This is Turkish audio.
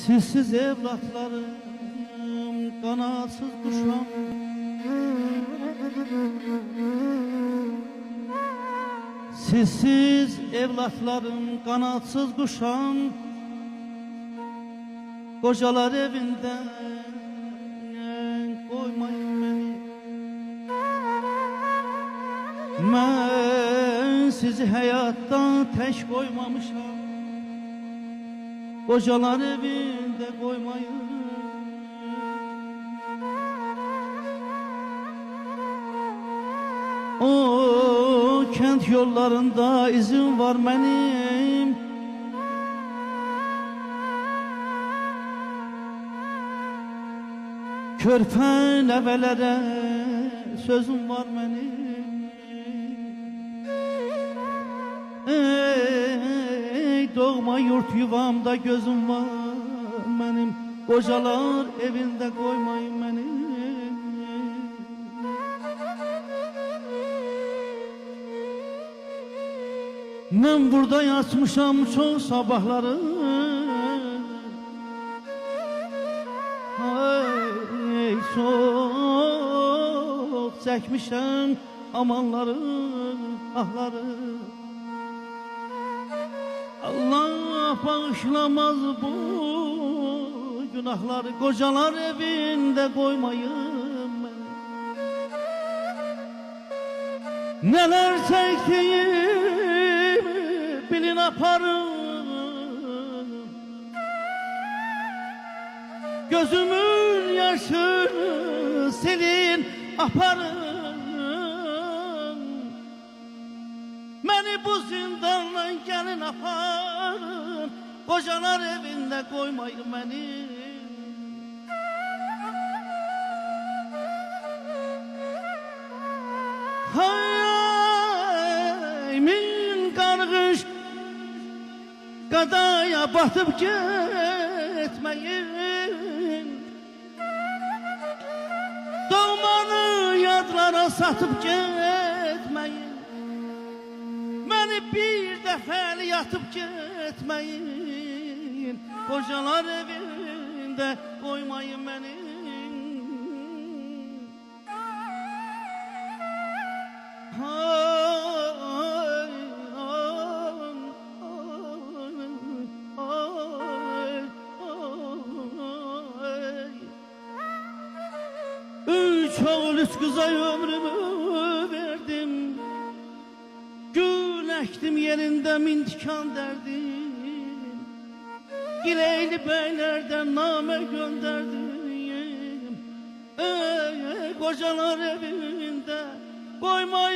Sizsiz evlatlarım, kanatsız kuşam. Sizsiz evlatlarım, kanatsız kuşam. Kocalar evinden koymayın beni. Ben sizi hayattan tek koymamışam. Kocalar evinde koymayın. O kent yollarında izin var benim. Körpe nevelere sözüm var benim. Ey doğma yurt yuvamda gözüm var benim. Kocalar evinde koymayın beni. Ben burada yatmışam çok sabahları. Ay, çok çekmişem amanları, ahları. Allah bağışlamaz bu günahları. Kocalar evinde koymayın beni. Neler çektiğimi bilin aparım. Gözümün yaşını silin aparım. Beni bu zindandan gelin aparım. Kocalar evinde koymayın beni. Hay min kargış kadaya batıp gitmeyin. Doğmanı yadlara satıp gitmeyin. Beni bir defa yatıp gitmeyin. Kocalar evinde koymayın beni. Üç oğul üç kıza ömrümü verdim. Gül ektim yerinde mintikan derdim. Gireyli beylerden name gönderdim. Ey kocalar evinde koymayın.